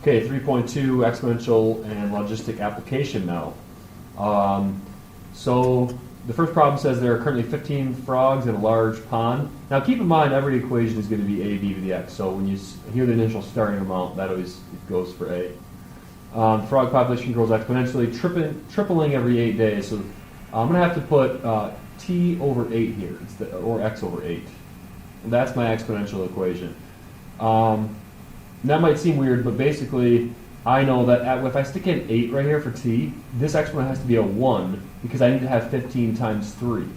Okay, 3.2 exponential and logistic application now. So the first problem says there are currently 15 frogs in a large pond. Now keep in mind every equation is going to be a b to the x. So when you hear the initial starting amount, that always goes for a. The frog population grows exponentially, tripling every 8 days. So I'm going to have to put t over 8 here, or x over 8. And that's my exponential equation. That might seem weird, but basically I know that if I stick in 8 right here for t, this exponent has to be a 1 because I need to have 15 times 3. So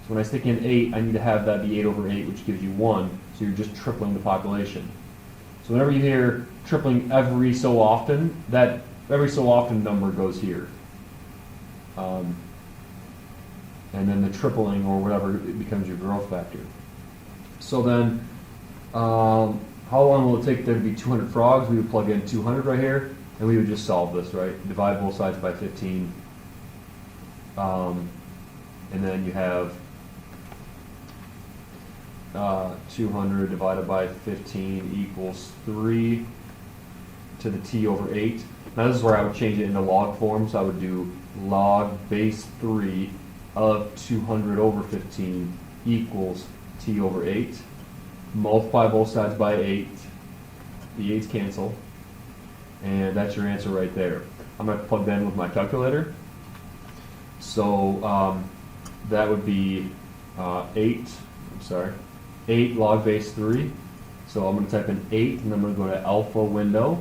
when I stick in 8, I need to have that be 8 over 8, which gives you 1, so you're just tripling the population. So whenever you hear tripling every so often, that every so often number goes here. And then the tripling or whatever, it becomes your growth factor. So then, how long will it take there to be 200 frogs? We would plug in 200 right here, and we would just solve this, right? Divide both sides by 15. And then you have 200 divided by 15 equals 3 to the t over 8. Now this is where I would change it into log form, so I would do log base 3 of 200 over 15 equals t over 8. Multiply both sides by 8. The 8's cancel. And that's your answer right there. I'm going to plug that in with my calculator. So that would be 8 log base 3. So I'm going to type in 8, and I'm going to go to alpha window.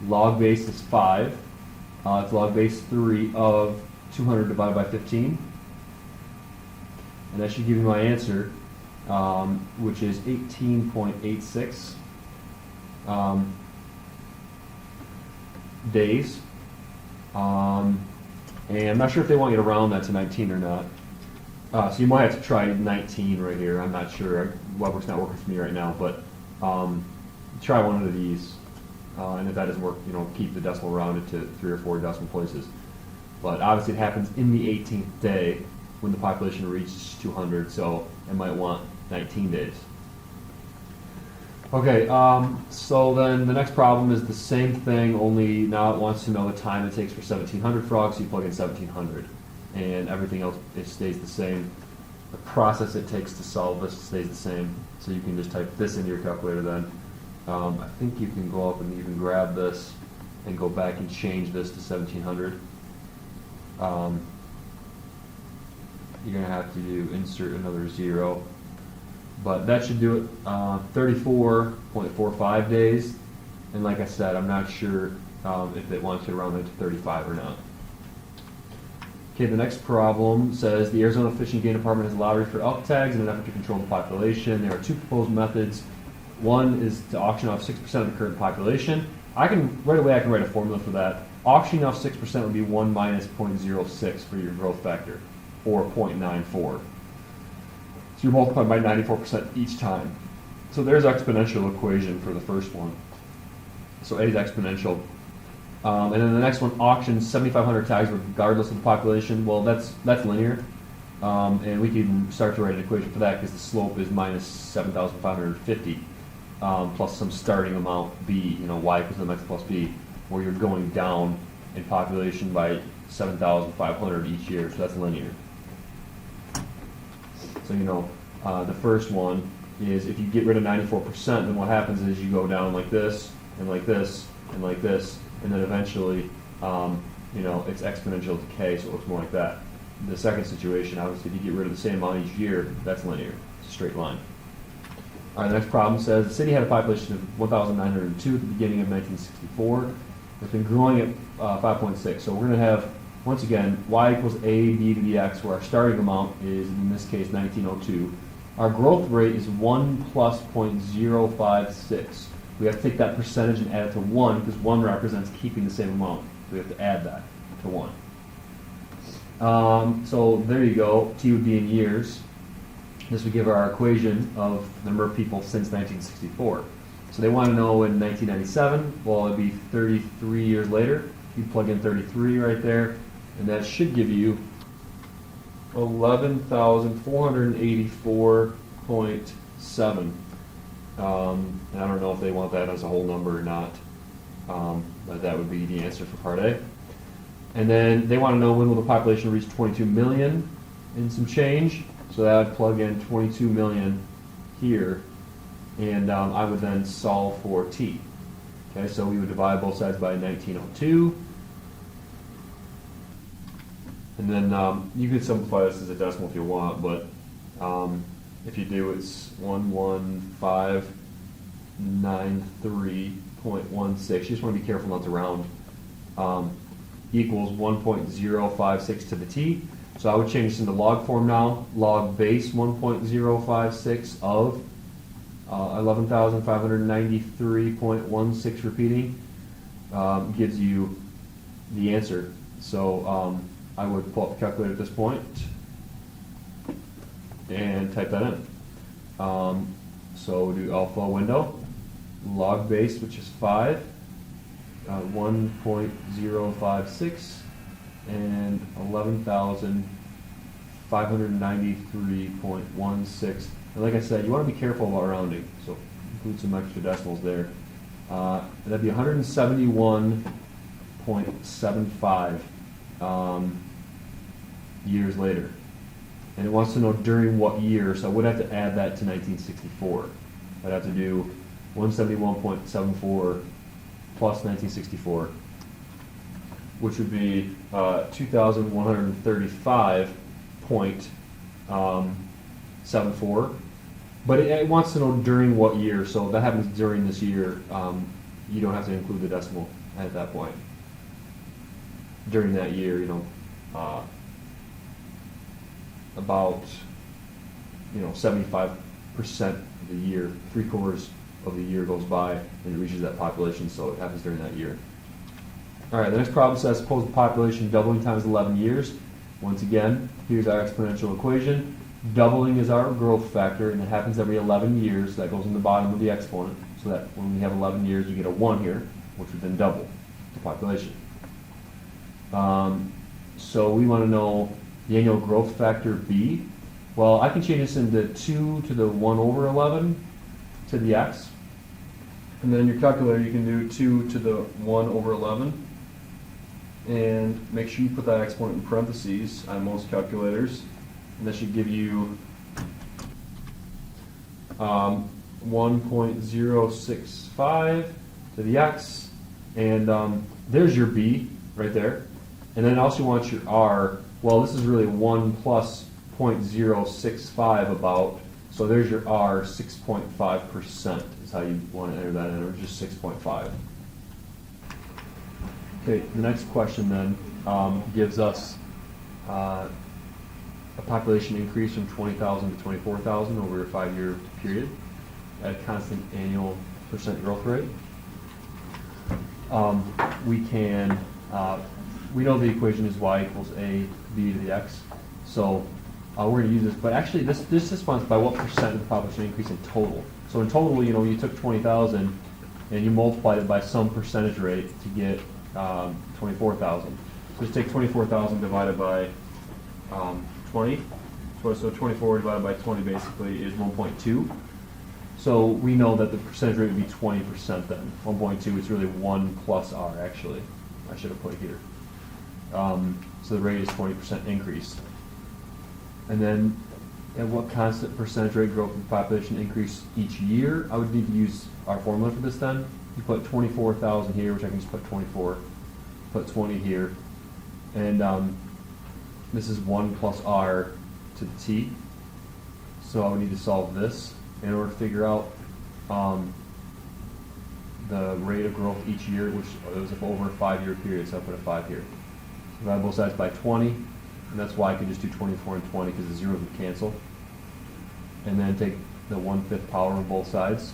Log base is 5. It's log base 3 of 200 divided by 15. And that should give you my answer, which is 18.86 days. And I'm not sure if they want you to round that to 19 or not. So you might have to try 19 right here. I'm not sure. Webwork's not working for me right now, but try one of these. And if that doesn't work, keep the decimal rounded to 3 or 4 decimal places. But obviously it happens in the 18th day when the population reaches 200, so it might want 19 days. Okay, so then the next problem is the same thing, only now it wants to know the time it takes for 1,700 frogs, so you plug in 1,700. And everything else, it stays the same. The process it takes to solve this stays the same, so you can just type this into your calculator then. I think you can go up and even grab this and go back and change this to 1,700. You're going to have to insert another 0. But that should do it 34.45 days. And like I said, I'm not sure if it wants to round it to 35 or not. Okay, the next problem says the Arizona Fish and Game Department has a lottery for elk tags in an effort to control the population. There are 2 proposed methods. One is to auction off 6% of the current population. Right away I can write a formula for that. Auctioning off 6% would be 1 minus 0.06 for your growth factor, or 0.94. So you're multiplied by 94% each time. So there's exponential equation for the first one. So A is exponential. And then the next one, auctions 7,500 tags regardless of the population. Well, that's linear. And we can start to write an equation for that because the slope is minus 7,550 plus some starting amount b, y equals mx plus b, where you're going down in population by 7,500 each year. So that's linear. So the first one is if you get rid of 94%, then what happens is you go down like this, and like this, and like this, and then eventually, it's exponential decay, so it looks more like that. The second situation, obviously, if you get rid of the same amount each year, that's linear. It's a straight line. All right, the next problem says the city had a population of 1,902 at the beginning of 1964. It's been growing at 5.6. So we're going to have, once again, y equals a b to the x, where our starting amount is, in this case, 1902. Our growth rate is 1 plus 0.056. We have to take that percentage and add it to 1, because 1 represents keeping the same amount. So we have to add that to 1. So there you go. T would be in years. This would give our equation of the number of people since 1964. So they want to know in 1997, well, it'd be 33 years later. You plug in 33 right there, and that should give you 11,484.7. And I don't know if they want that as a whole number or not. But that would be the answer for part A. And then they want to know when will the population reach 22 million and some change. So that would plug in 22 million here, and I would then solve for t. Okay, so we would divide both sides by 1902. And then you could simplify this as a decimal if you want, but if you do, it's 11593.16. You just want to be careful not to round. Equals 1.056 to the t. So I would change this into log form now. Log base 1.056 of 11,593.16 repeating gives you the answer. So I would pull up the calculator at this point and type that in. So we'll do alpha window, log base, which is 5, 1.056, and 11,593.16. And like I said, you want to be careful about rounding, so include some extra decimals there. That'd be 171.75 years later. And it wants to know during what year, so I would have to add that to 1964. I'd have to do 171.74 plus 1964, which would be 2,135.74. But it wants to know during what year, so if that happens during this year, you don't have to include the decimal at that point. During that year, about 75% of the year, 3/4 of the year goes by and it reaches that population, so it happens during that year. All right, the next problem says suppose the population doubling times 11 years. Once again, here's our exponential equation. Doubling is our growth factor, and it happens every 11 years. That goes in the bottom of the exponent, so that when we have 11 years, you get a 1 here, which would then double the population. So we want to know the annual growth factor B. Well, I can change this into 2 to the 1 over 11 to the x. And then your calculator, you can do 2 to the 1 over 11. And make sure you put that exponent in parentheses on most calculators. And that should give you 1.065 to the x. And there's your B right there. And then also you want your R. Well, this is really 1 plus 0.065 about. So there's your R, 6.5% is how you want to enter that in, or just 6.5. Okay, the next question then gives us a population increase from 20,000 to 24,000 over a 5-year period at a constant annual percent growth rate. We know the equation is y equals a b to the x, so we're going to use this. But actually, this responds by what percent of the population increase in total. So in total, you took 20,000 and you multiplied it by some percentage rate to get 24,000. So just take 24,000 divided by 20. So 24 divided by 20 basically is 1.2. So we know that the percentage rate would be 20% then. 1.2 is really 1 plus r, actually. I should have put it here. So the rate is 20% increase. And then at what constant percentage rate growth of the population increase each year? I would need to use our formula for this then. You put 24,000 here, which I can just put 24, put 20 here. And this is 1 plus r to the t. So I would need to solve this in order to figure out the rate of growth each year, which was over a 5-year period, so I put a 5 here. Divide both sides by 20, and that's why I could just do 24 and 20 because the zeros would cancel. And then take the 1/5 power of both sides.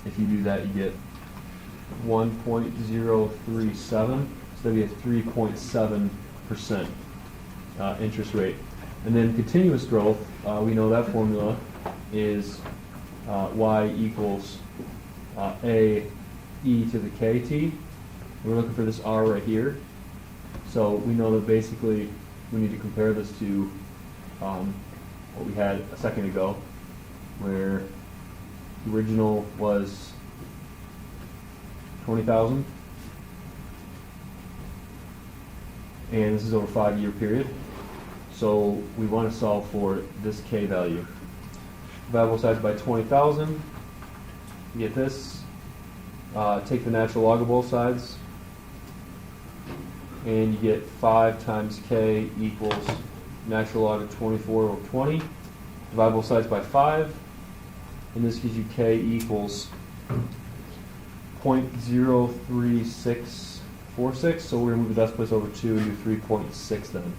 If you do that, you get 1.037, so that'd be a 3.7% interest rate. And then continuous growth, we know that formula is y equals a e to the kt. We're looking for this r right here. So we know that basically we need to compare this to what we had a second ago, where the original was 20,000. And this is over a 5-year period. So we want to solve for this K value. Divide both sides by 20,000. You get this. Take the natural log of both sides. And you get 5 times K equals natural log of 24 over 20. Divide both sides by 5. And this gives you K equals 0.03646. So we're going to move the decimal place over 2 and do 3.6 then.